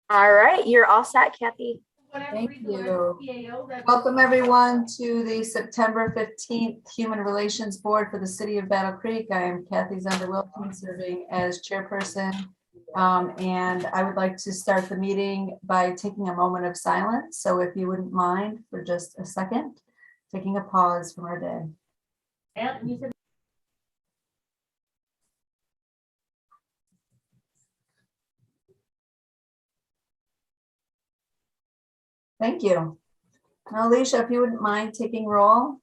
All right, you're all set, Kathy. Thank you. Welcome everyone to the September 15th Human Relations Board for the City of Battle Creek. I am Kathy Zender-Wilson, serving as chairperson. And I would like to start the meeting by taking a moment of silence. So if you wouldn't mind for just a second, taking a pause from our day. Thank you. Now, Alicia, if you wouldn't mind taking roll.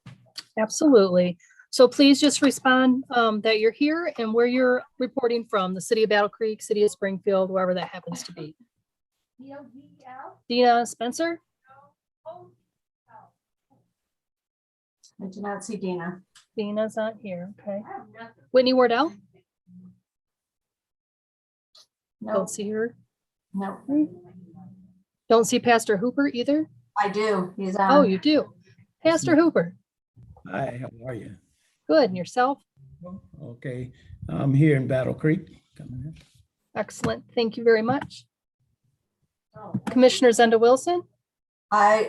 Absolutely. So please just respond that you're here and where you're reporting from, the city of Battle Creek, city of Springfield, wherever that happens to be. Dina Spencer? I do not see Dina. Dina's not here. Okay. Whitney Wardell? No, Don't see her. no, Don't see Pastor Hooper either. I do. He's on. Oh, you do. Pastor Hooper. Hi, how are you? Good. And yourself? Okay, I'm here in Battle Creek. Coming in. Excellent. Thank you very much. Commissioner Zenda Wilson? I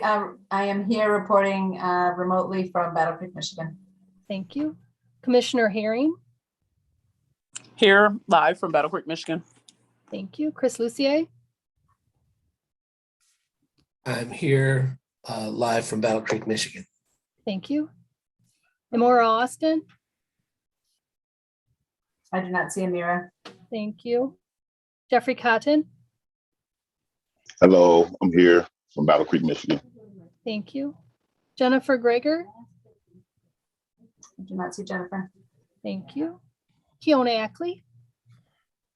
am here reporting remotely from Battle Creek, Michigan. Thank you. Commissioner Herring? Here live from Battle Creek, Michigan. Thank you. Chris Lucier? I'm here live from Battle Creek, Michigan. Thank you. Amora Austin? I do not see Amira. Thank you. Jeffrey Cotton? Hello, I'm here from Battle Creek, Michigan. Thank you. Jennifer Greger? I do not see Jennifer. Thank you. Keona Ackley?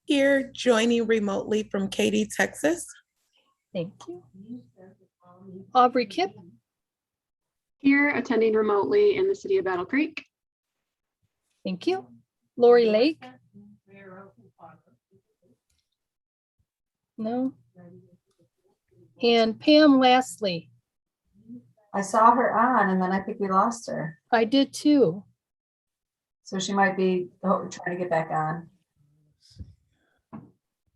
Here joining remotely from Katy, Texas. Thank you. Aubrey Kipp? Here attending remotely in the city of Battle Creek. Thank you. Lori Lake? No. And Pam Lastly? I saw her on and then I think we lost her. I did too. So she might be trying to get back on.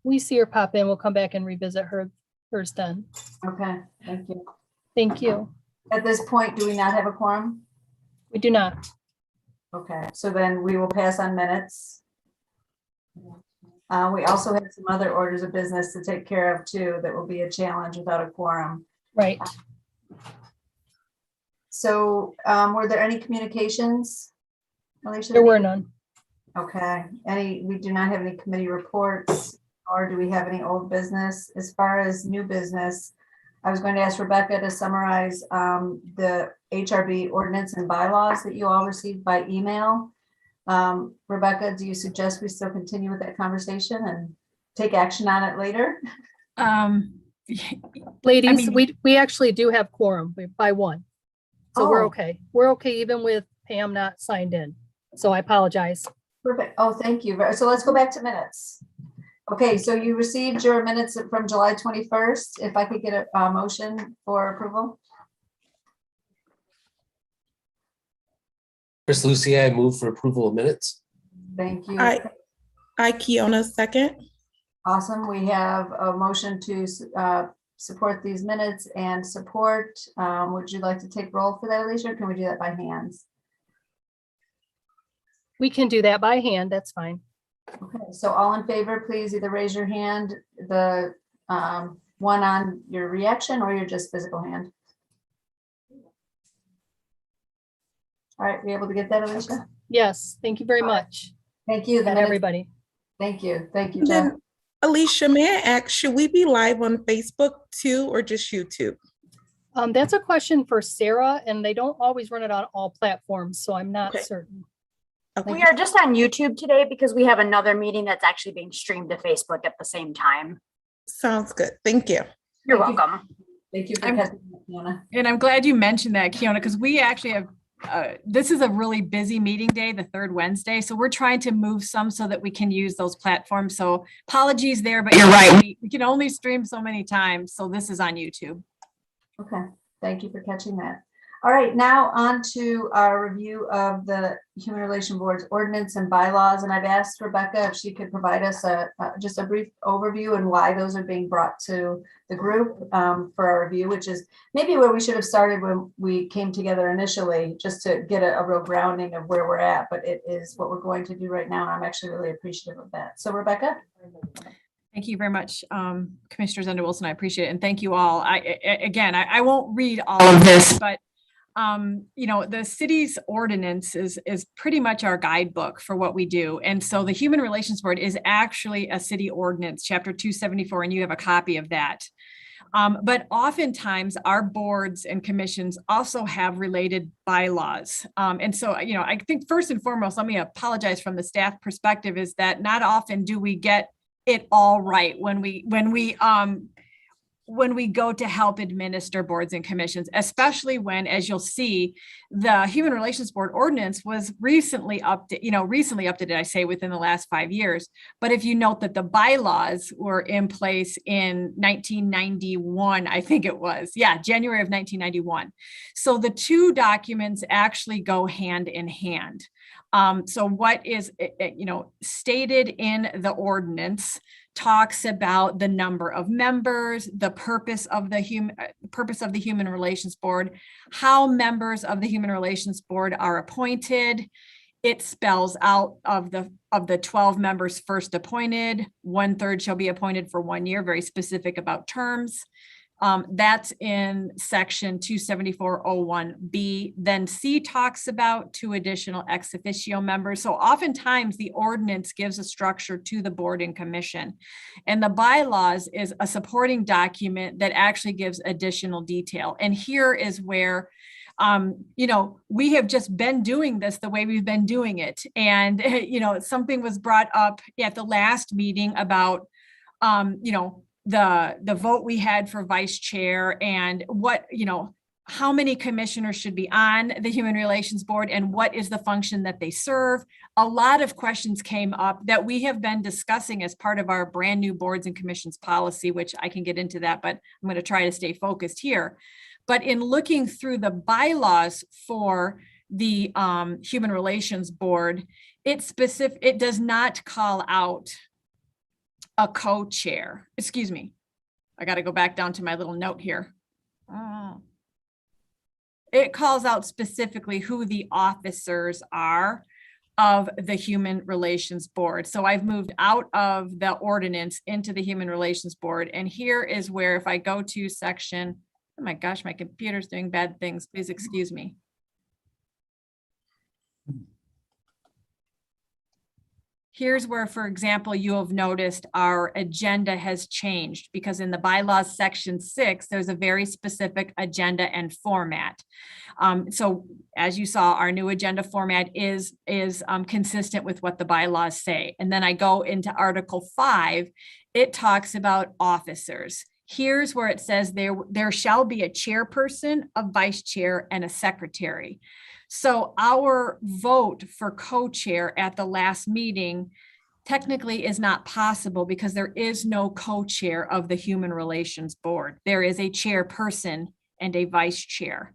We see her pop in. We'll come back and revisit hers then. Okay, thank you. Thank you. At this point, do we not have a quorum? We do not. Okay, so then we will pass on minutes. We also have some other orders of business to take care of too. That will be a challenge without a quorum. Right. So were there any communications? Alicia? There were none. Okay, we do not have any committee reports, or do we have any old business? As far as new business, I was going to ask Rebecca to summarize the HRB ordinance and bylaws that you all received by email. Rebecca, do you suggest we still continue with that conversation and take action on it later? Ladies, we actually do have quorum by one. So we're Oh. okay. We're okay even with Pam not signed in. So I apologize. Perfect. Oh, thank you. So let's go back to minutes. Okay, so you received your minutes from July 21st. If I could get a motion for approval. Chris Lucier, I move for approval of minutes. Thank you. I Keona, second. Awesome. We have a motion to support these minutes and support. Would you like to take roll for that, Alicia, or can we do that by hands? We can do that by hand. That's fine. Okay, so all in favor, please either raise your hand, the one on your reaction or your just physical hand. All right, we able to get that, Alicia? Yes. Thank you very much. Thank you. The And minutes- everybody. Thank you. Thank you, And Jeff. then, Alicia, may I ask, should we be live on Facebook too, or just YouTube? That's a question for Sarah, and they don't always run it on all platforms, so I'm not Okay. certain. Okay. We are just on YouTube today because we have another meeting that's actually being streamed to Facebook at the same time. Sounds good. Thank you. You're Thank you. welcome. Thank you for I'm- catching that, Fiona. And I'm glad you mentioned that, Keona, because we actually have, this is a really busy meeting day, the third Wednesday. So we're trying to move some so that we can use those platforms. So apologies there, but you're right. We can only stream so many times. So this is on YouTube. Okay, thank you for catching that. All right, now on to our review of the Human Relation Board's ordinance and bylaws. And I've asked Rebecca if she could provide us just a brief overview and why those are being brought to the group for our review, which is maybe where we should have started when we came together initially, just to get a real grounding of where we're at. But it is what we're going to do right now. And I'm actually really appreciative of that. So Rebecca? Thank you very much, Commissioner Zender Wilson. I appreciate it. And thank you all. I won't read all of this, but the city's ordinance is pretty much our guidebook for what we do. And so the Human Relations Board is actually a city ordinance, chapter 274, and you have a copy of that. But oftentimes our boards and commissions also have related bylaws. And so, I think first and foremost, let me apologize from the staff perspective, is that not often do we get it all right when we go to help administer boards and commissions, especially when, as you'll see, the Human Relations Board ordinance was recently updated, I say within the last 5 years. But if you note that the bylaws were in place in 1991, I think it was, January of 1991. So the two documents actually go hand in hand. So what is, stated in the ordinance talks about the number of members, the purpose of the Human Relations Board, how members of the Human Relations Board are appointed. It spells out of the 12 members first appointed, 1/3 shall be appointed for 1 year, very specific about terms. That's in section 274.01B. Then C talks about 2 additional ex officio members. So oftentimes the ordinance gives a structure to the board and commission. And the bylaws is a supporting document that actually gives additional detail. And here is where we have just been doing this the way we've been doing it. And, something was brought up at the last meeting about, the vote we had for vice chair and what, how many commissioners should be on the Human Relations Board and what is the function that they serve. A lot of questions came up that we have been discussing as part of our brand new boards and commissions policy, which I can get into that, but I'm going to try to stay focused here. But in looking through the bylaws for the Human Relations Board, it does not call out a co-chair. Excuse me. I got to go back down to my little note here. It calls out specifically who the officers are of the Human Relations Board. So I've moved out of the ordinance into the Human Relations Board. And here is where, if I go to section, oh my gosh, my computer's doing bad things. Please excuse me. Here's where, for example, you have noticed our agenda has changed, because in the bylaws section 6, there's a very specific agenda and format. So as you saw, our new agenda format is consistent with what the bylaws say. And then I go into Article 5, it talks about officers. Here's where it says there shall be a chairperson, a vice chair, and a secretary. So our vote for co-chair at the last meeting technically is not possible because there is no co-chair of the Human Relations Board. There is a chairperson and a vice chair.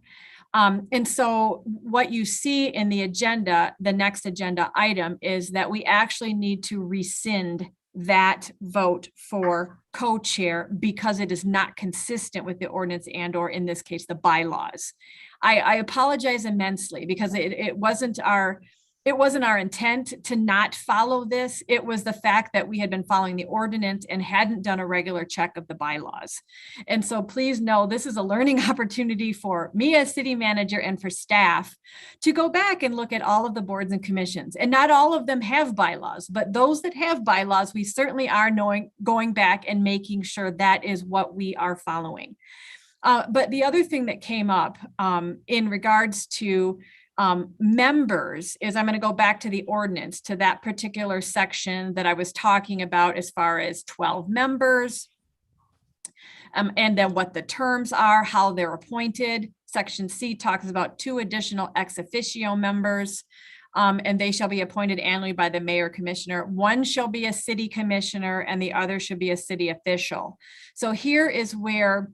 And so what you see in the agenda, the next agenda item, is that we actually need to rescind that vote for co-chair because it is not consistent with the ordinance and/or, in this case, the bylaws. I apologize immensely because it wasn't our intent to not follow this. It was the fact that we had been following the ordinance and hadn't done a regular check of the bylaws. And so please know this is a learning opportunity for me as city manager and for staff to go back and look at all of the boards and commissions. And not all of them have bylaws, but those that have bylaws, we certainly are going back and making sure that is what we are following. But the other thing that came up in regards to members is, I'm going to go back to the ordinance, to that particular section that I was talking about as far as 12 members, and then what the terms are, how they're appointed. Section C talks about 2 additional ex officio members, and they shall be appointed annually by the mayor commissioner. One shall be a city commissioner and the other should be a city official. So here is where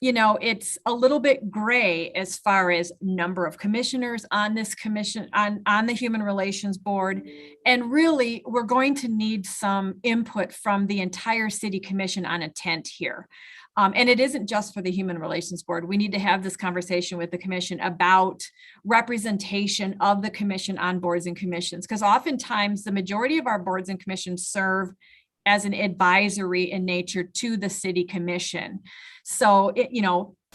it's a little bit gray as far as number of commissioners on this commission, on the Human Relations Board. And really, we're going to need some input from the entire city commission on intent here. And it isn't just for the Human Relations Board. We need to have this conversation with the commission about representation of the commission on boards and commissions, because oftentimes the majority of our boards and commissions serve as an advisory in nature to the city commission. So it,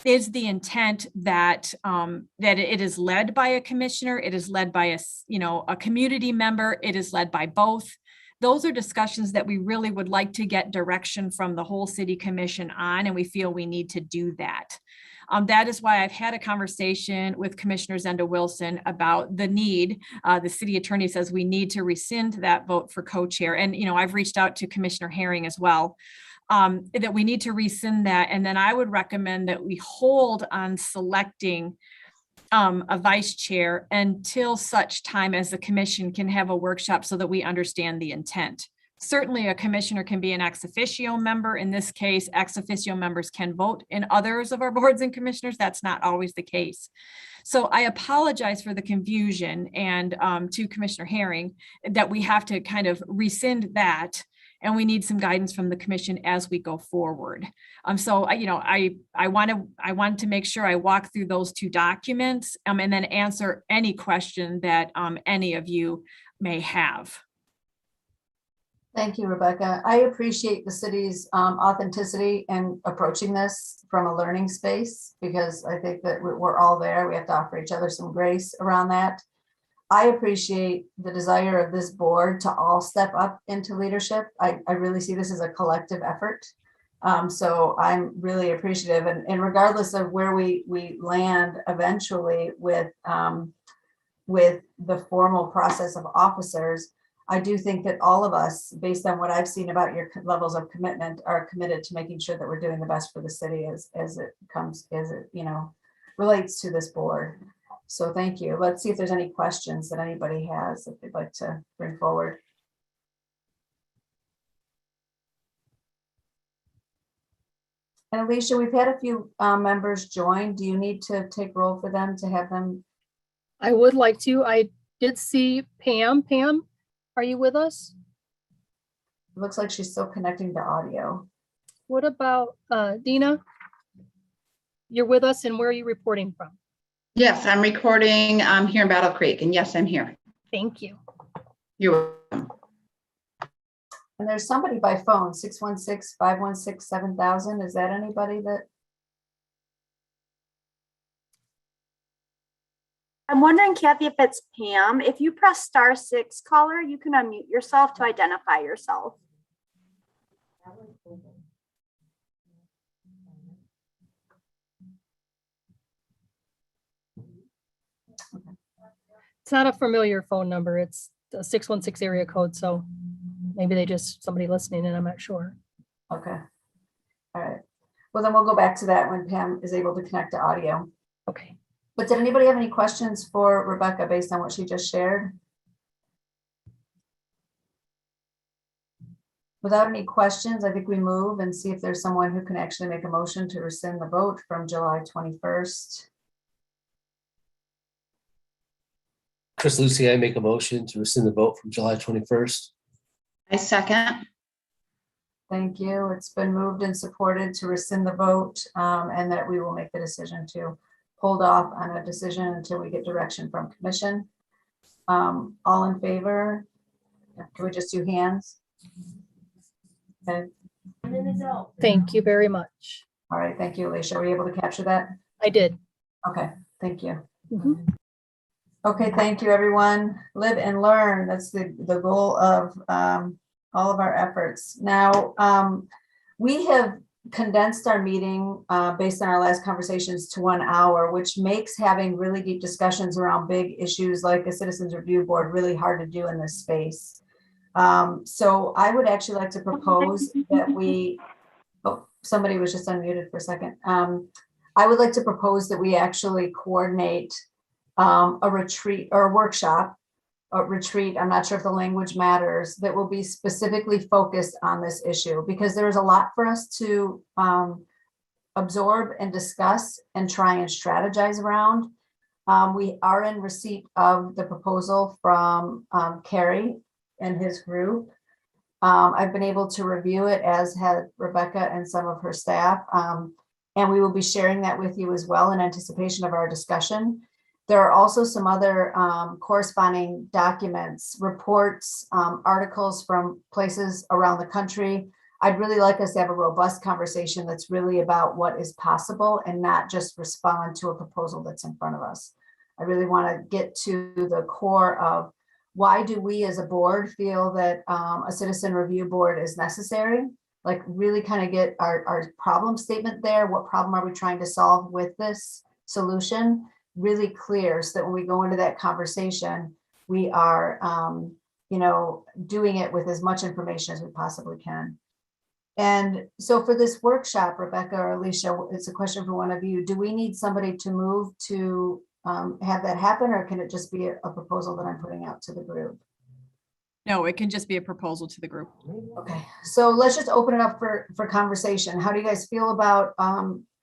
is the intent that that it is led by a commissioner, it is led by a community member, it is led by both. Those are discussions that we really would like to get direction from the whole city commission on, and we feel we need to do that. That is why I've had a conversation with Commissioner Zenda Wilson about the need. The city attorney says we need to rescind that vote for co-chair. And, I've reached out to Commissioner Herring as well, that we need to rescind that. And then I would recommend that we hold on selecting a vice chair until such time as the commission can have a workshop so that we understand the intent. Certainly a commissioner can be an ex officio member. In this case, ex officio members can vote in others of our boards and commissioners. That's not always the case. So I apologize for the confusion and to Commissioner Herring that we have to kind of rescind that. And we need some guidance from the commission as we go forward. So I want to make sure I walk through those two documents and then answer any question that any of you may have. Thank you, Rebecca. I appreciate the city's authenticity in approaching this from a learning space, because I think that we're all there. We have to offer each other some grace around that. I appreciate the desire of this board to all step up into leadership. I really see this as a collective effort. So I'm really appreciative. And regardless of where we land eventually with the formal process of officers, I do think that all of us, based on what I've seen about your levels of commitment, are committed to making sure that we're doing the best for the city as it relates to this board. So thank you. Let's see if there's any questions that anybody has that they'd like to bring forward. And Alicia, we've had a few members join. Do you need to take roll for them to have them? I would like to. I did see Pam. Pam, are you with us? It looks like she's still connecting to audio. What about Dina? You're with us, and where are you reporting from? Yes, I'm recording here in Battle Creek, and yes, I'm here. Thank you. You're welcome. And there's somebody by phone, 616-516-7000. Is that anybody that? I'm wondering, Kathy, if it's Pam, if you press *6 caller, you can unmute yourself to identify yourself. It's not a familiar phone number. It's a 616 area code. So maybe somebody listening, and I'm not sure. Okay. All right. Well, then we'll go back to that when Pam is able to connect to audio. Okay. But did anybody have any questions for Rebecca based on what she just shared? Without any questions, I think we move and see if there's someone who can actually make a motion to rescind the vote from July 21st. Chris Lucy, I make a motion to rescind the vote from July 21st. I second. Thank you. It's been moved and supported to rescind the vote, and that we will make the decision to hold off on a decision until we get direction from commission. All in favor? Can we just do hands? Okay. Thank you very much. All right. Thank you, Alicia. Were you able to capture that? I did. Okay. Thank you. Mhm. Okay, thank you, everyone. Live and learn. That's the goal of all of our efforts. Now, we have condensed our meeting based on our last conversations to 1 hour, which makes having really deep discussions around big issues like a citizens review board really hard to do in this space. So I would actually like to propose that we, somebody was just unmuted for a second. I would like to propose that we actually coordinate a retreat or a workshop, a retreat, I'm not sure if the language matters, that will be specifically focused on this issue, because there's a lot for us to absorb and discuss and try and strategize around. We are in receipt of the proposal from Carrie and his group. I've been able to review it, as had Rebecca and some of her staff. And we will be sharing that with you as well in anticipation of our discussion. There are also some other corresponding documents, reports, articles from places around the country. I'd really like us to have a robust conversation that's really about what is possible and not just respond to a proposal that's in front of us. I really want to get to the core of why do we as a board feel that a citizen review board is necessary? Like really kind of get our problem statement there. What problem are we trying to solve with this solution? Really clear, so that when we go into that conversation, we are, doing it with as much information as we possibly can. And so for this workshop, Rebecca or Alicia, it's a question for one of you. Do we need somebody to move to have that happen, or can it just be a proposal that I'm putting out to the group? No, it can just be a proposal to the group. Okay, so let's just open it up for conversation. How do you guys feel about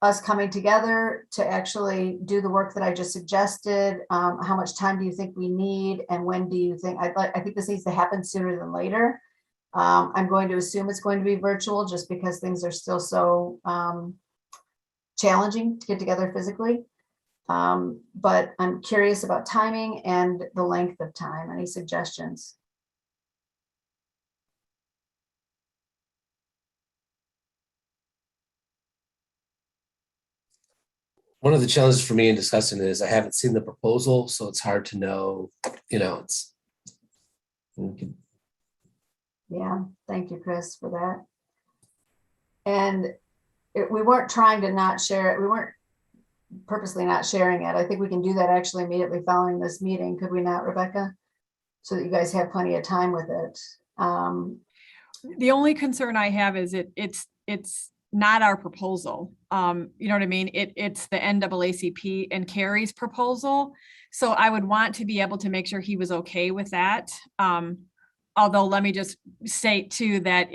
us coming together to actually do the work that I just suggested? How much time do you think we need, and when do you think? I think this needs to happen sooner than later. I'm going to assume it's going to be virtual, just because things are still so challenging to get together physically. But I'm curious about timing and the length of time. Any suggestions? One of the challenges for me in discussing it is I haven't seen the proposal, so it's hard to know, it's. Yeah, thank you, Chris, for that. And we weren't trying to not share it. We weren't purposely not sharing it. I think we can do that actually immediately following this meeting. Could we not, Rebecca? So that you guys have plenty of time with it. The only concern I have is it's not our proposal. You know what I mean? It's the NAACP and Carrie's proposal. So I would want to be able to make sure he was okay with that. Although let me just state too that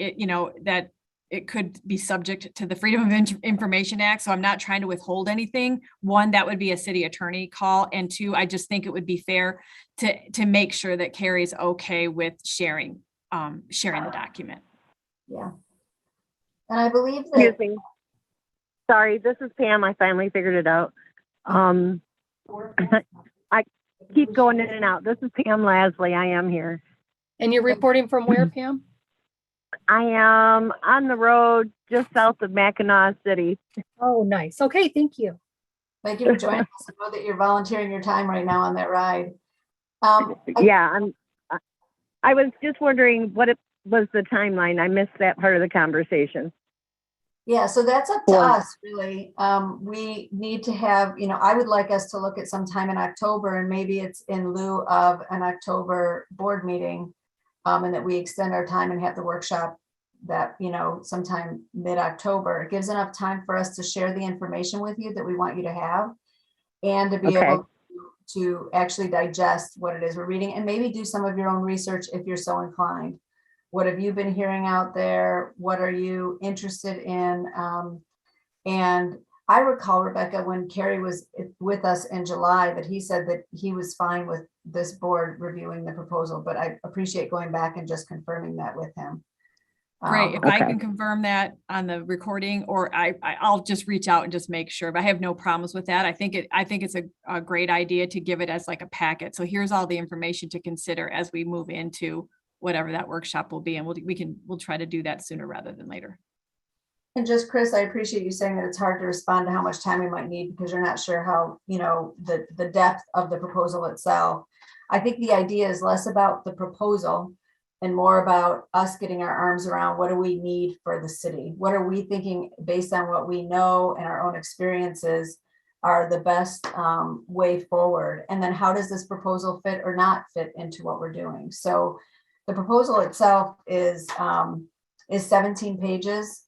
that it could be subject to the Freedom of Information Act. So I'm not trying to withhold anything. One, that would be a city attorney call. And two, I just think it would be fair to make sure that Carrie's okay with sharing the document. Yeah. And I believe that. Excuse me. Sorry, this is Pam. I finally figured it out. I keep going in and out. This is Pam Lasley. I am here. And you're reporting from where, Pam? I am on the road just south of Mackinac City. Oh, nice. Okay, thank you. Thank you for joining us. I know that you're volunteering your time right now on that ride. Yeah, I was just wondering what it was the timeline. I missed that part of the conversation. Yeah, so that's up to us, really. We need to have, I would like us to look at some time in October, and maybe it's in lieu of an October board meeting, and that we extend our time and have the workshop that, sometime mid-October. It gives enough time for us to share the information with you that we want you to have, and to be able to actually digest what it is we're reading, and maybe do some of your own research if you're so inclined. What have you been hearing out there? What are you interested in? And I recall, Rebecca, when Carrie was with us in July, that he said that he was fine with this board reviewing the proposal, but I appreciate going back and just confirming that with him. Great. If I can confirm that on the recording, or I'll just reach out and just make sure, but I have no problems with that. I think it's a great idea to give it as like a packet. So here's all the information to consider as we move into whatever that workshop will be. And we'll try to do that sooner rather than later. And just, Chris, I appreciate you saying that it's hard to respond to how much time we might need, because you're not sure how, the depth of the proposal itself. I think the idea is less about the proposal and more about us getting our arms around what do we need for the city? What are we thinking based on what we know and our own experiences are the best way forward? And then how does this proposal fit or not fit into what we're doing? So the proposal itself is 17 pages.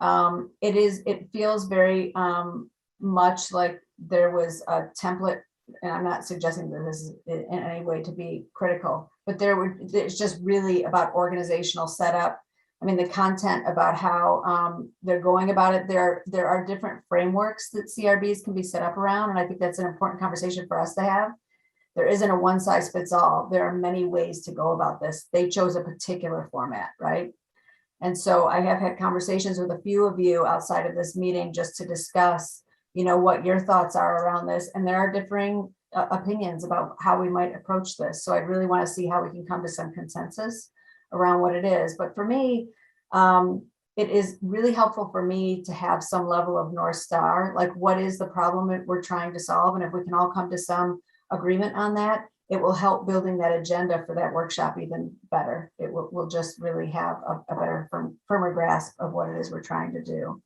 It feels very much like there was a template, and I'm not suggesting that this is in any way to be critical, but it's just really about organizational setup, I mean, the content about how they're going about it. There are different frameworks that CRBs can be set up around, and I think that's an important conversation for us to have. There isn't a one size fits all. There are many ways to go about this. They chose a particular format, right? And so I have had conversations with a few of you outside of this meeting just to discuss, you know, what your thoughts are around this. And there are differing opinions about how we might approach this. So I really want to see how we can come to some consensus around what it is. But for me, it is really helpful for me to have some level of North Star, like what is the problem that we're trying to solve? And if we can all come to some agreement on that, it will help building that agenda for that workshop even better. It will just really have a better, firmer grasp of what it is we're trying to do.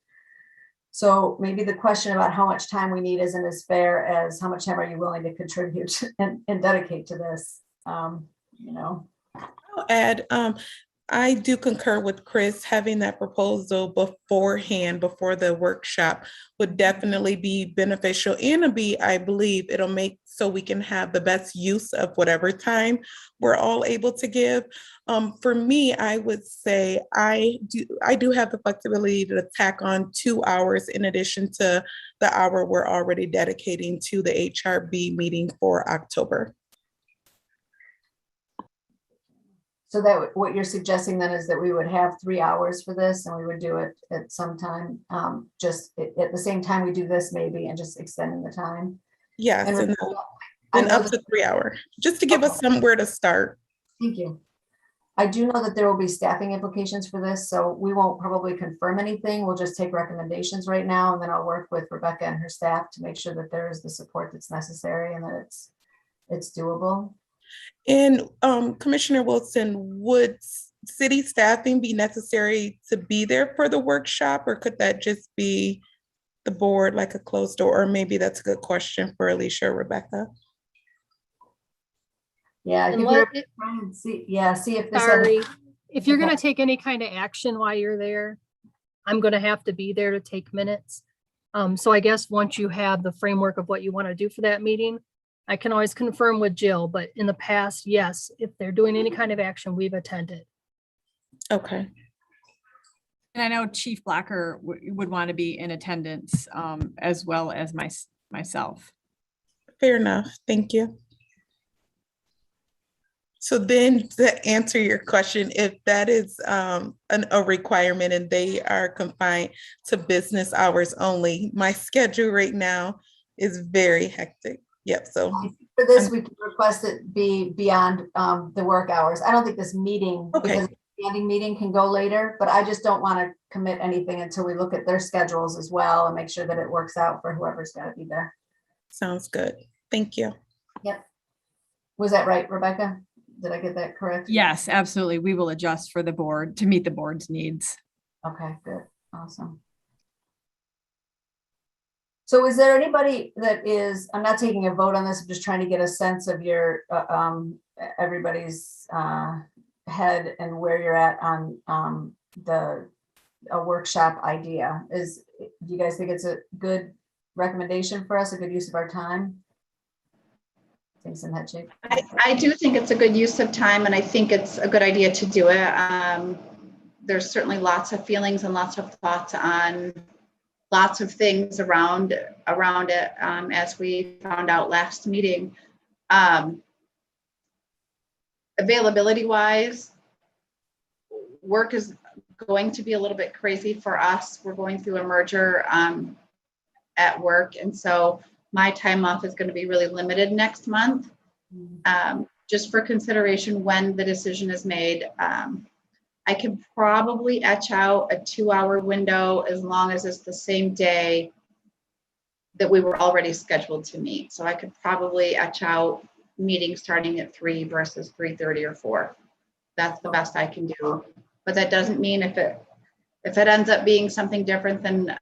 So maybe the question about how much time we need isn't as fair as how much time are you willing to contribute and dedicate to this, you know? I'll add, I do concur with Chris. Having that proposal beforehand, before the workshop, would definitely be beneficial, and I believe it'll make so we can have the best use of whatever time we're all able to give. For me, I would say I do have the flexibility to tack on 2 hours in addition to the hour we're already dedicating to the HRB meeting for October. So that what you're suggesting then is that we would have 3 hours for this, and we would do it at some time, just at the same time we do this maybe, and just extending the time. Yes, And up to 3 hours, just to give us somewhere to start. Thank you. I do know that there will be staffing implications for this, so we won't probably confirm anything. We'll just take recommendations right now, and then I'll work with Rebecca and her staff to make sure that there is the support that's necessary and that it's doable. And Commissioner Wilson, would city staffing be necessary to be there for the workshop, or could that just be the board, like a closed door? Or maybe that's a good question for Alicia or Rebecca. Yeah, I think we're trying to see if this. Sorry, if you're gonna take any kind of action while you're there, I'm gonna have to be there to take minutes. So I guess once you have the framework of what you want to do for that meeting, I can always confirm with Jill, but in the past, yes, if they're doing any kind of action, we've attended. Okay. And I know Chief Blacker would want to be in attendance as well as myself. Fair enough. Thank you. So then, to answer your question, if that is a requirement and they are confined to business hours only, my schedule right now is very hectic. Yep. So for this, we can request it be beyond the work hours. I don't think this meeting, because the standing meeting can go later, but I just don't want to commit anything until we look at their schedules as well and make sure that it works out for whoever's got to be there. Sounds good. Thank you. Yep. Was that right, Rebecca? Did I get that correct? Yes, absolutely. We will adjust for the board to meet the board's needs. Okay, good. Awesome. So is there anybody that is, I'm not taking a vote on this, I'm just trying to get a sense of your, everybody's head and where you're at on a workshop idea. Do you guys think it's a good recommendation for us, a good use of our time? I do think it's a good use of time, and I think it's a good idea to do it. There's certainly lots of feelings and lots of thoughts on lots of things around it, as we found out last meeting. Availability wise, work is going to be a little bit crazy for us. We're going through a merger at work, and so my time off is going to be really limited next month. Just for consideration when the decision is made, I can probably etch out a 2-hour window as long as it's the same day that we were already scheduled to meet. So I could probably etch out meetings starting at 3 versus 3:30 or 4. That's the best I can do. But that doesn't mean if it ends up being something different, then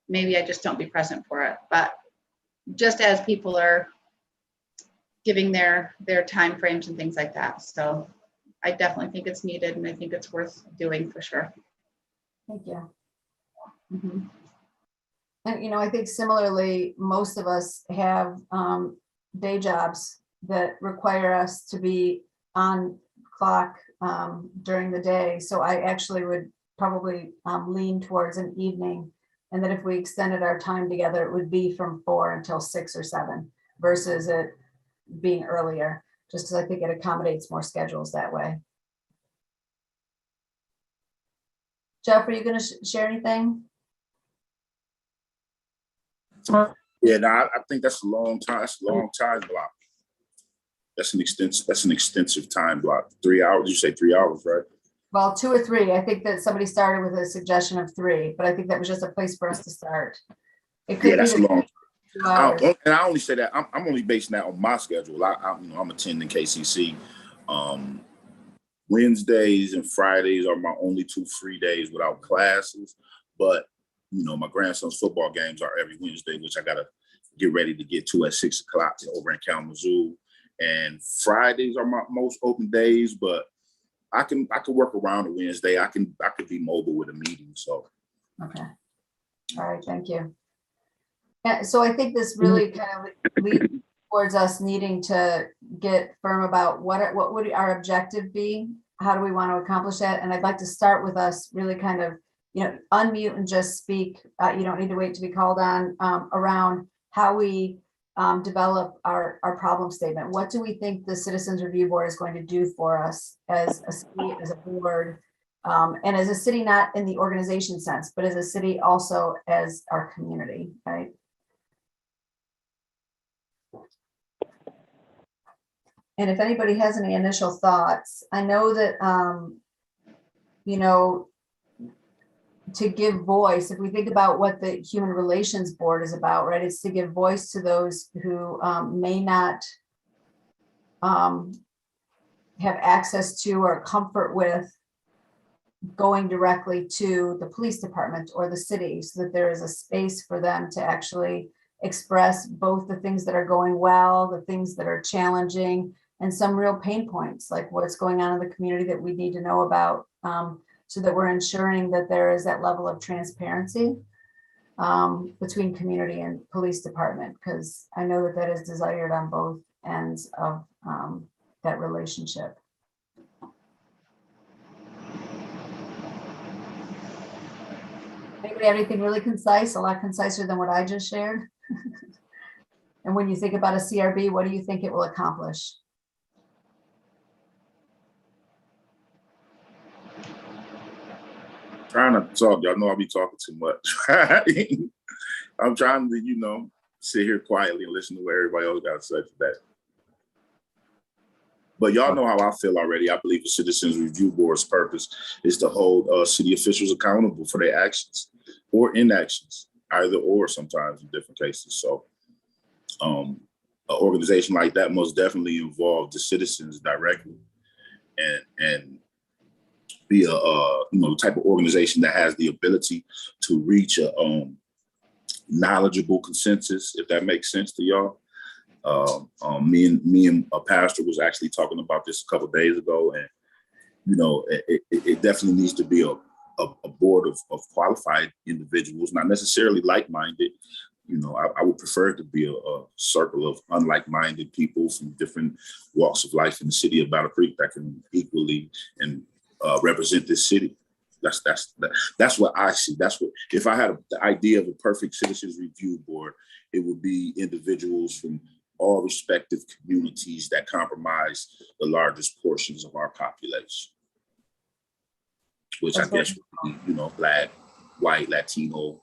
maybe I just don't be present for it. But just as people are giving their timeframes and things like that. So I definitely think it's needed, and I think it's worth doing for sure. Thank you. Mm-hmm. And, I think similarly, most of us have day jobs that require us to be on clock during the day. So I actually would probably lean towards an evening. And that if we extended our time together, it would be from 4 until 6 or 7 versus it being earlier, just because I think it accommodates more schedules that way. Jeff, are you going to share anything? Yeah, no, I think that's a long time. That's a long time block. That's an extensive time block. 3 hours. You say 3 hours, right? Well, 2 or 3. I think that somebody started with a suggestion of 3, but I think that was just a place for us to start. It could Yeah, that's be a long time. 2 hours. And I only say that I'm only basing that on my schedule. I'm attending KCC. Wednesdays and Fridays are my only 2 free days without classes. But my grandson's football games are every Wednesday, which I gotta get ready to get to at 6 o'clock over in Kalamazoo. And Fridays are my most open days, but I can work around a Wednesday. I could be mobile with a meeting. So Okay. All right, thank you. Yeah, so I think this really kind of leads towards us needing to get firm about what would our objective be? How do we want to accomplish that? And I'd like to start with us really kind of, unmute and just speak. You don't need to wait to be called on around how we develop our problem statement. What do we think the Citizens Review Board is going to do for us as a city, as a board, and as a city, not in the organization sense, but as a city also as our community, right? And if anybody has any initial thoughts, I know that, to give voice, if we think about what the Human Relations Board is about, right, it's to give voice to those who may not have access to or comfort with going directly to the police department or the city, so that there is a space for them to actually express both the things that are going well, the things that are challenging, and some real pain points, like what's going on in the community that we need to know about, so that we're ensuring that there is that level of transparency between community and police department, because I know that that is desired on both ends of that relationship. Anybody have anything really concise, a lot conciser than what I just shared? And when you think about a CRB, what do you think it will accomplish? Trying not to talk. Y'all know I'll be talking too much. I'm trying to, sit here quietly and listen to what everybody else got to say for that. But y'all know how I feel already. I believe the Citizens Review Board's purpose is to hold city officials accountable for their actions or inactions, either or sometimes in different cases. So an organization like that must definitely involve the citizens directly and be a the type of organization that has the ability to reach a knowledgeable consensus, if that makes sense to y'all. Me and a pastor was actually talking about this a couple of days ago, and it definitely needs to be a board of qualified individuals, not necessarily like-minded. I would prefer it to be a circle of unlike-minded people from different walks of life in the city of Battle Creek that can equally and represent this city. That's what I see. That's what, if I had the idea of a perfect Citizens Review Board, it would be individuals from all respective communities that comprise the largest portions of our population, which I guess would be, Black, white, Latino,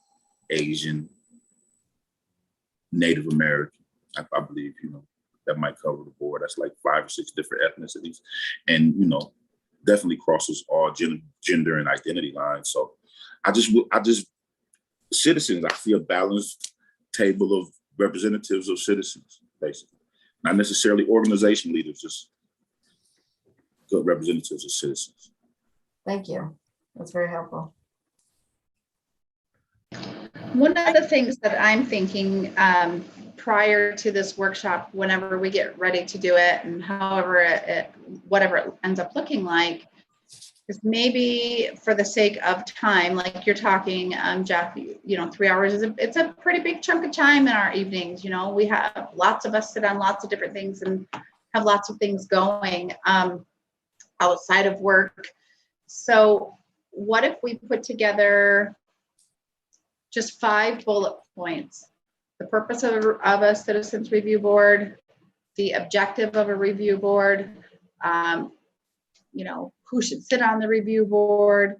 Asian, Native American. I believe, that might cover the board. That's like 5 or 6 different ethnicities, and definitely crosses all gender and identity lines. So I just citizens, I see a balanced table of representatives of citizens, basically. Not necessarily organization leaders, just good representatives of citizens. Thank you. That's very helpful. One of the things that I'm thinking prior to this workshop, whenever we get ready to do it, and whatever it ends up looking like, is maybe for the sake of time, like you're talking, Jeff, 3 hours it's a pretty big chunk of time in our evenings. We have lots of us sit on lots of different things and have lots of things going. outside of work. So what if we put together just 5 bullet points? The purpose of a citizens review board, the objective of a review board, who should sit on the review board,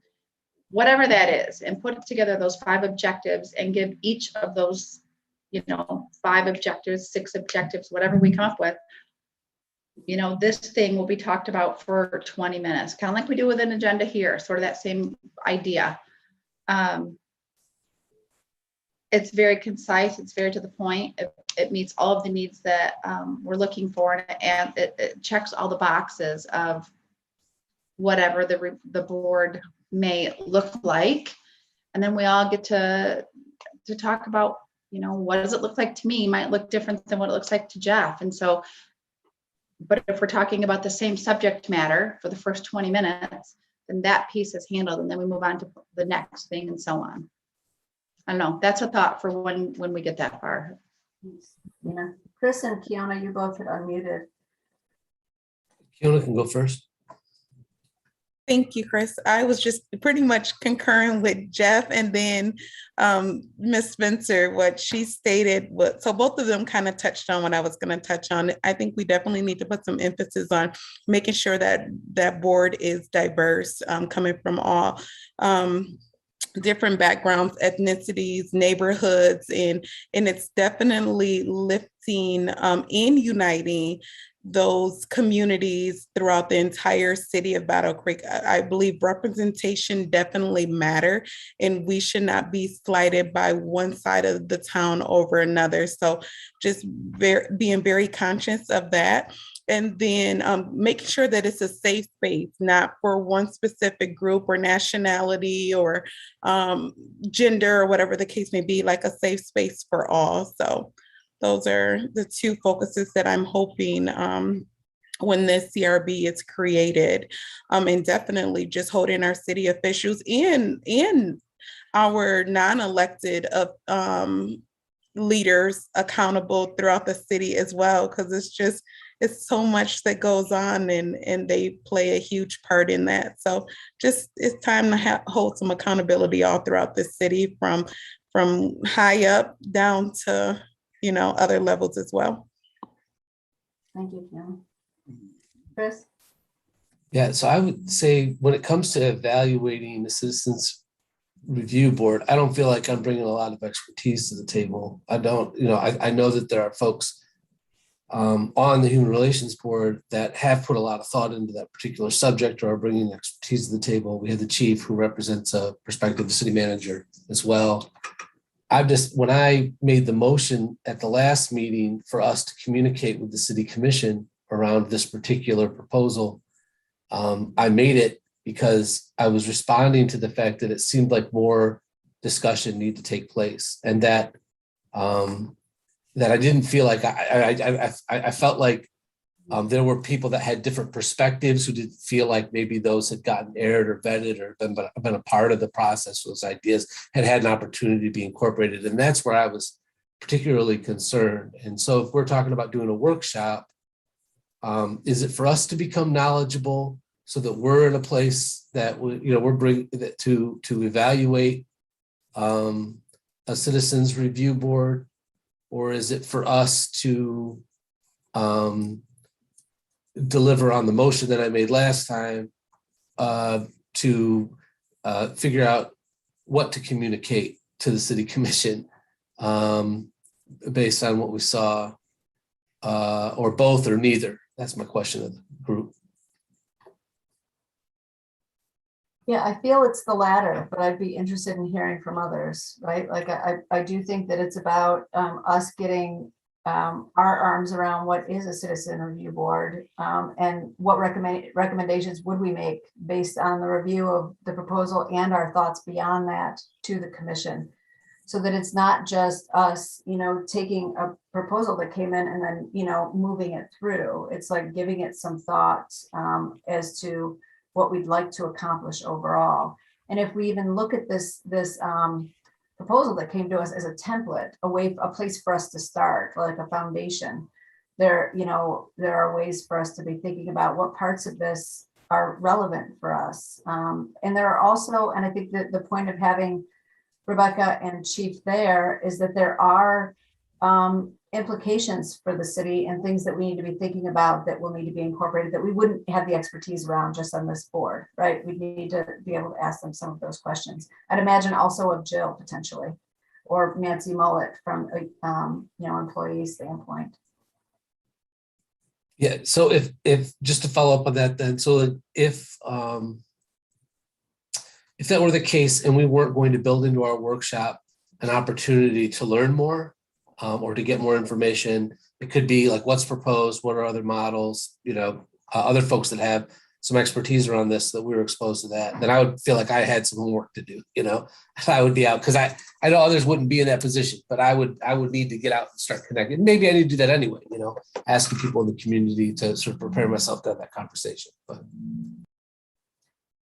whatever that is, and put together those 5 objectives and give each of those, 5 objectives, 6 objectives, whatever we come up with. This thing will be talked about for 20 minutes, kind of like we do with an agenda here, sort of that same idea. It's very concise. It's very to the point. It meets all of the needs that we're looking for, and it checks all the boxes of whatever the board may look like. And then we all get to talk about, what does it look like to me might look different than what it looks like to Jeff. And so, but if we're talking about the same subject matter for the first 20 minutes, then that piece is handled, and then we move on to the next thing and so on. I don't know. That's a thought for when we get that far. Yeah. Chris and Kiana, you both had unmuted. Kiona can go first. Thank you, Chris. I was just pretty much concurring with Jeff, and then Ms. Spencer, what she stated. So both of them kind of touched on what I was going to touch on. I think we definitely need to put some emphasis on making sure that that board is diverse, coming from all different backgrounds, ethnicities, neighborhoods, and it's definitely lifting and uniting those communities throughout the entire city of Battle Creek. I believe representation definitely matter, and we should not be slighted by one side of the town over another. So just being very conscious of that. And then making sure that it's a safe space, not for one specific group or nationality or gender or whatever the case may be, like a safe space for all. So those are the 2 focuses that I'm hoping when this CRB is created, and definitely just holding our city officials and our non-elected leaders accountable throughout the city as well, because it's so much that goes on, and they play a huge part in that. So just it's time to hold some accountability all throughout the city, from high up down to other levels as well. Thank you, Kim. Chris? Yeah, so I would say when it comes to evaluating the Citizens Review Board, I don't feel like I'm bringing a lot of expertise to the table. I don't, I know that there are folks on the Human Relations Board that have put a lot of thought into that particular subject or are bringing expertise to the table. We have the chief who represents a perspective, the city manager as well. When I made the motion at the last meeting for us to communicate with the city commission around this particular proposal, I made it because I was responding to the fact that it seemed like more discussion needed to take place, and that I didn't feel like I felt like there were people that had different perspectives who didn't feel like maybe those had gotten aired or vetted or been a part of the process. Those ideas had an opportunity to be incorporated. And that's where I was particularly concerned. And so if we're talking about doing a workshop, is it for us to become knowledgeable so that we're in a place that we're bringing that to evaluate a citizens review board, or is it for us to deliver on the motion that I made last time to figure out what to communicate to the city commission based on what we saw, or both or neither? That's my question of the group. Yeah, I feel it's the latter, but I'd be interested in hearing from others, right? Like I do think that it's about us getting our arms around what is a citizen review board, and what recommendations would we make based on the review of the proposal and our thoughts beyond that to the commission, so that it's not just us, taking a proposal that came in and then, moving it through. It's like giving it some thoughts as to what we'd like to accomplish overall. And if we even look at this proposal that came to us as a template, a place for us to start, like a foundation, there are ways for us to be thinking about what parts of this are relevant for us. And there are also, and I think that the point of having Rebecca and Chief there is that there are implications for the city and things that we need to be thinking about that will need to be incorporated that we wouldn't have the expertise around just on this board, right? We need to be able to ask them some of those questions. I'd imagine also of Jill potentially, or Nancy Mullet from a employee standpoint. Yeah, so if just to follow up on that then, so if that were the case and we weren't going to build into our workshop an opportunity to learn more or to get more information, it could be like what's proposed, what are other models, other folks that have some expertise around this that we were exposed to that, then I would feel like I had some homework to do, I would be out because I know others wouldn't be in that position, but I would need to get out and start connecting. Maybe I need to do that anyway, asking people in the community to sort of prepare myself to have that conversation. But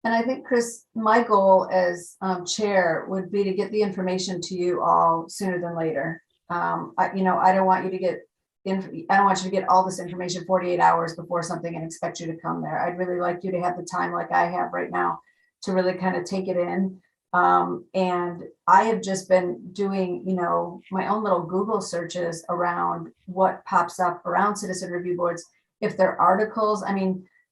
and I think, Chris, my goal as chair would be to get the information to you all sooner than later. I don't want you to get I don't want you to get all this information 48 hours before something and expect you to come there. I'd really like you to have the time like I have right now to really kind of take it in. And I have just been doing, my own little Google searches around what pops up around citizen review boards. If they're articles,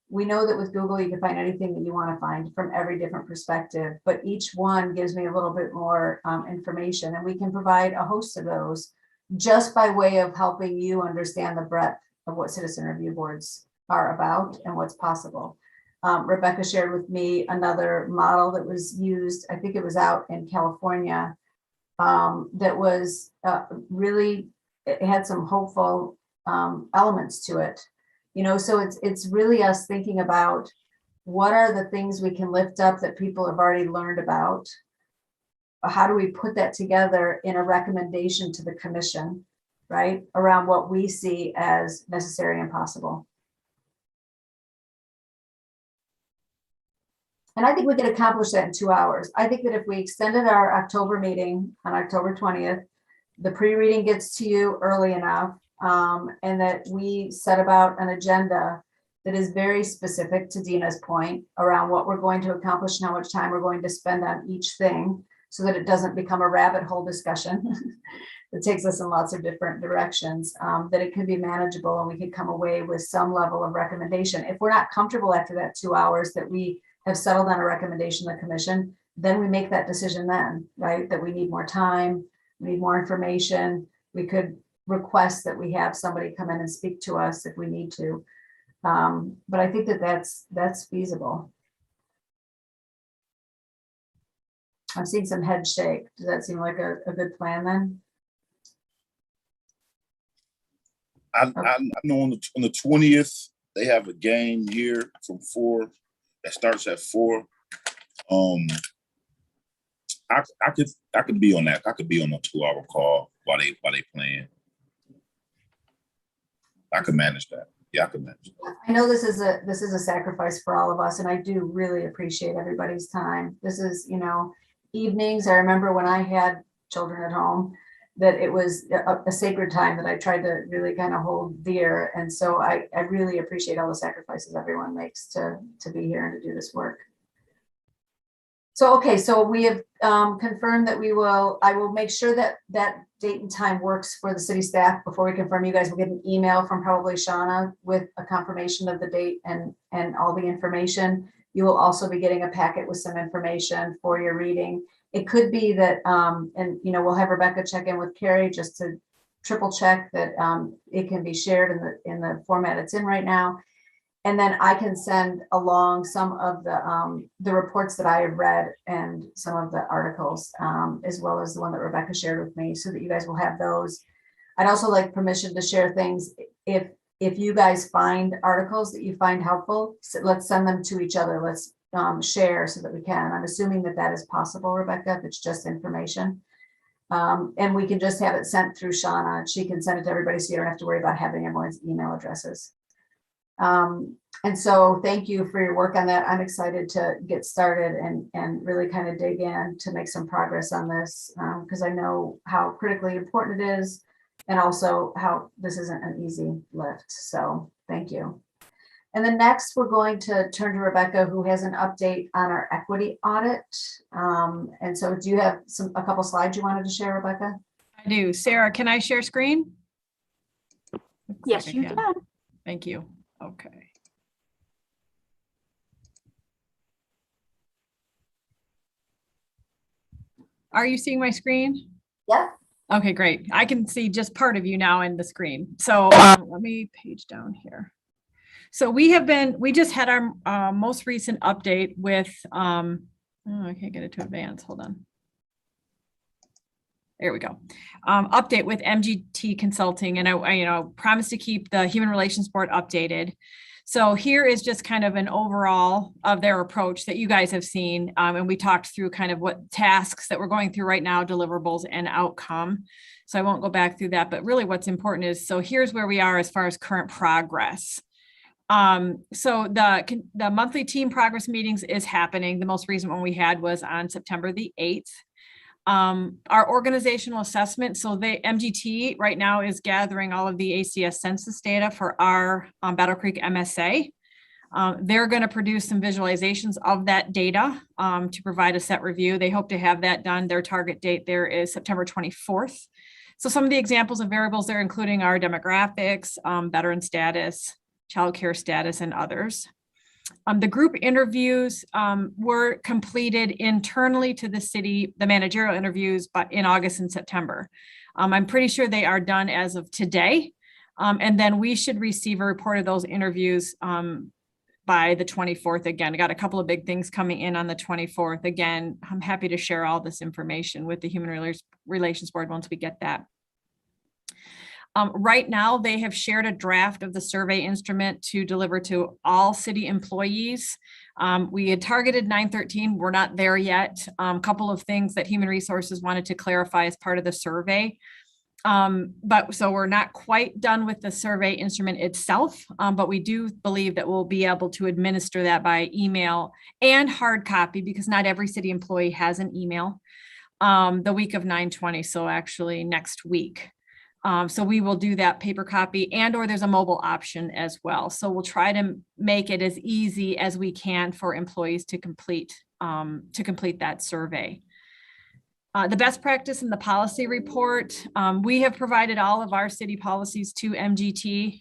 we know that with Google, you can find anything that you want to find from every different perspective, but each one gives me a little bit more information, and we can provide a host of those just by way of helping you understand the breadth of what citizen review boards are about and what's possible. Rebecca shared with me another model that was used, I think it was out in California, that was really, it had some hopeful elements to it. So it's really us thinking about what are the things we can lift up that people have already learned about. How do we put that together in a recommendation to the commission, right? Around what we see as necessary and possible. And I think we could accomplish that in 2 hours. I think that if we extended our October meeting on October 20th, the pre-reading gets to you early enough, and that we set about an agenda that is very specific to Dina's point around what we're going to accomplish and how much time we're going to spend on each thing, so that it doesn't become a rabbit hole discussion that takes us in lots of different directions, that it can be manageable and we can come away with some level of recommendation. If we're not comfortable after that 2 hours that we have settled on a recommendation to the commission, then we make that decision then, right? That we need more time, we need more information. We could request that we have somebody come in and speak to us if we need to. But I think that that's feasible. I'm seeing some head shake. Does that seem like a good plan then? I know on the 20th, they have a game here from 4 that starts at 4. I could be on that. I could be on a 2-hour call while they playing. I could manage that. Yeah, I could manage that. I know this is a sacrifice for all of us, and I do really appreciate everybody's time. This is, evenings. I remember when I had children at home, that it was a sacred time that I tried to really kind of hold dear. And so I really appreciate all the sacrifices everyone makes to be here and to do this work. So, okay, so we have confirmed that I will make sure that that date and time works for the city staff. Before we confirm, you guys will get an email from probably Shauna with a confirmation of the date and all the information. You will also be getting a packet with some information for your reading. It could be that, we'll have Rebecca check in with Carrie just to triple check that it can be shared in the format it's in right now. And then I can send along some of the reports that I have read and some of the articles, as well as the one that Rebecca shared with me, so that you guys will have those. I'd also like permission to share things. If you guys find articles that you find helpful, so let's send them to each other. Let's share so that we can. I'm assuming that is possible, Rebecca, if it's just information. And we can just have it sent through Shauna. She can send it to everybody so you don't have to worry about having everyone's email addresses. And so thank you for your work on that. I'm excited to get started and really kind of dig in to make some progress on this, because I know how critically important it is, and also how this isn't an easy lift. So thank you. And then next, we're going to turn to Rebecca, who has an update on our equity audit. And so do you have a couple slides you wanted to share, Rebecca? I do. Sarah, can I share screen? Yes, I you can. Thank you. Okay. Are you seeing my screen? Yeah. Okay, great. I can see just part of you now in the screen. So let me page down here. So we just had our most recent update with, oh, I can't get it to advance. Hold on. There we go. Update with MGT Consulting. And I promised to keep the Human Relations Board updated. So here is just kind of an overall of their approach that you guys have seen. And we talked through kind of what tasks that we're going through right now, deliverables and outcome. So I won't go back through that, but really what's important is, so here's where we are as far as current progress. So the monthly team progress meetings is happening. The most recent one we had was on September the 8th. Our organizational assessment, so the MGT right now is gathering all of the ACS census data for our Battle Creek MSA. They're going to produce some visualizations of that data to provide a set review. They hope to have that done. Their target date there is September 24th. So some of the examples of variables there, including our demographics, veteran status, childcare status, and others. The group interviews were completed internally to the city, the managerial interviews, but in August and September. I'm pretty sure they are done as of today. And then we should receive a report of those interviews by the 24th. Again, I got a couple of big things coming in on the 24th. Again, I'm happy to share all this information with the Human Relations Board once we get that. Right now, they have shared a draft of the survey instrument to deliver to all city employees. We had targeted 9/13. We're not there yet. A couple of things that Human Resources wanted to clarify as part of the survey. But so we're not quite done with the survey instrument itself, but we do believe that we'll be able to administer that by email and hard copy, because not every city employee has an email, the week of 9/20. So actually next week. So we will do that paper copy, and or there's a mobile option as well. So we'll try to make it as easy as we can for employees to complete that survey. The best practice in the policy report, we have provided all of our city policies to MGT.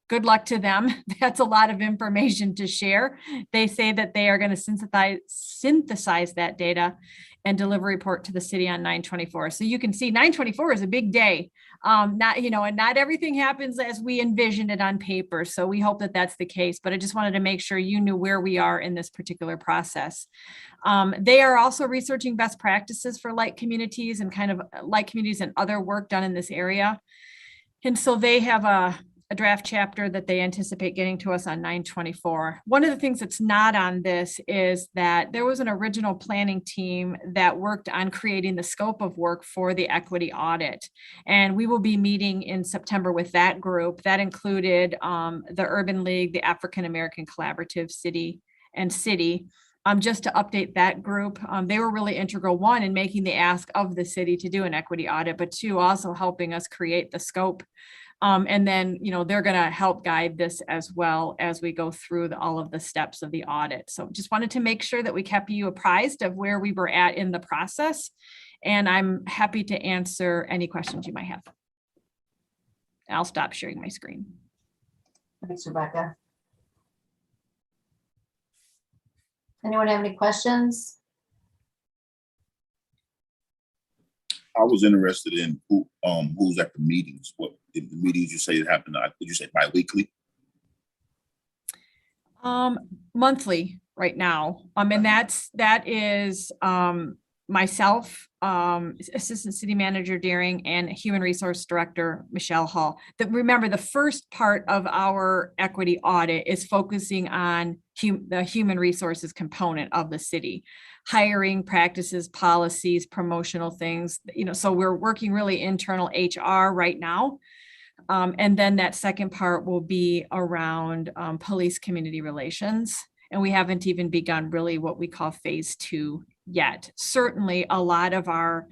Good luck to them. That's a lot of information to share. They say that they are going to synthesize that data and deliver a report to the city on 9/24. So you can see 9/24 is a big day. And not everything happens as we envisioned it on paper. So we hope that that's the case, but I just wanted to make sure you knew where we are in this particular process. They are also researching best practices for light communities and kind of light communities and other work done in this area. And so they have a draft chapter that they anticipate getting to us on 9/24. One of the things that's not on this is that there was an original planning team that worked on creating the scope of work for the equity audit. And we will be meeting in September with that group. That included the Urban League, the African American Collaborative City, just to update that group. They were really integral, one, in making the ask of the city to do an equity audit, but two, also helping us create the scope. And then, they're going to help guide this as well as we go through all of the steps of the audit. So just wanted to make sure that we kept you apprised of where we were at in the process. And I'm happy to answer any questions you might have. I'll stop sharing my screen. Thanks, Rebecca. Anyone have any questions? I was interested in who's at the meetings. What the meetings you say that happen? Did you say bi-weekly? Monthly right now. And that is myself, Assistant City Manager Deering, and Human Resource Director Michelle Hall. Remember, the first part of our equity audit is focusing on the human resources component of the city. Hiring practices, policies, promotional things, so we're working really internal HR right now. And then that second part will be around police community relations. And we haven't even begun really what we call phase 2 yet. Certainly a lot of our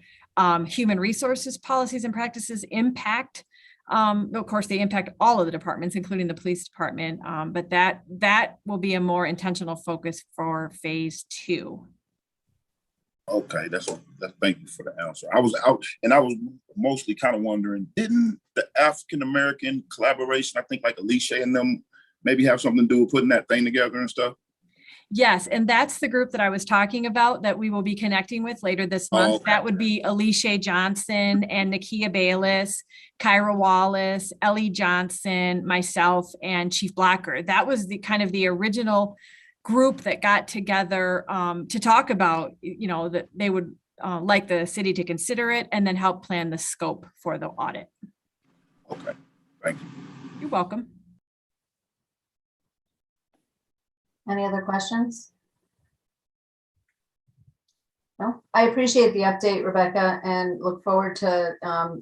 human resources policies and practices impact Of course, they impact all of the departments, including the police department. But that will be a more intentional focus for phase 2. Okay, thank you for the answer. I was out and I was mostly kind of wondering, didn't the African-American collaboration, I think like Alicia and them maybe have something to do with putting that thing together and stuff? Yes, and that's the group that I was talking about that we will be connecting with later this month. okay. That would be Alicia Johnson and Nakia Bayless, Kyra Wallace, Ellie Johnson, myself, and Chief Blocker. That was the kind of the original group that got together to talk about, that they would like the city to consider it and then help plan the scope for the audit. Okay, thank you. You're welcome. Any other questions? No, I appreciate the update, Rebecca, and look forward to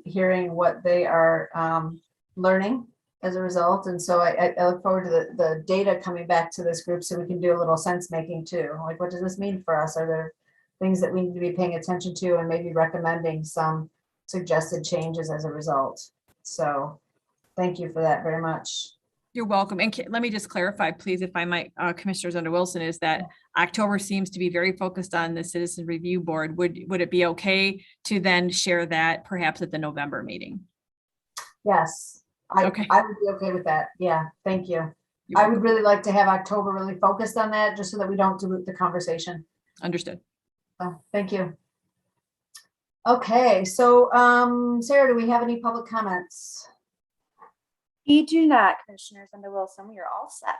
hearing what they are learning as a result. And so I look forward to the data coming back to this group so we can do a little sense making too. Like, what does this mean for us? Are there things that we need to be paying attention to and maybe recommending some suggested changes as a result? So thank you for that very much. You're welcome. And let me just clarify, please, if I might, Commissioners under Wilson, is that October seems to be very focused on the Citizen Review Board. Would it be okay to then share that perhaps at the November meeting? Yes, Okay. I would be okay with that. Yeah, thank you. You're I would welcome. really like to have October really focused on that, just so that we don't dilute the conversation. Understood. Thank you. Okay, so Sarah, do we have any public comments? We do not, Commissioners under Wilson. We are all set.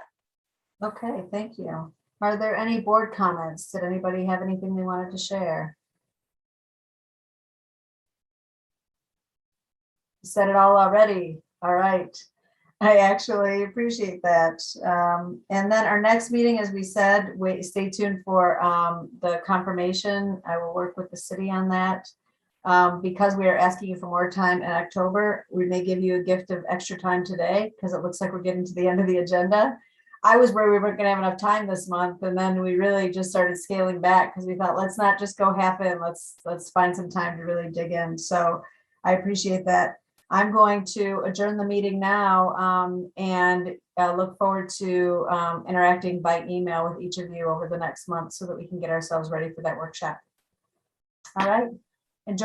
Okay, thank you. Are there any board comments? Did anybody have anything they wanted to share? You said it all already. All right. I actually appreciate that. And then our next meeting, as we said, stay tuned for the confirmation. I will work with the city on that. Because we are asking you for more time in October, we may give you a gift of extra time today because it looks like we're getting to the end of the agenda. I was worried we weren't going to have enough time this month, and then we really just started scaling back because we thought, let's not just go half in. Let's find some time to really dig in. So I appreciate that. I'm going to adjourn the meeting now and look forward to interacting by email with each of you over the next month so that we can get ourselves ready for that workshop. All right.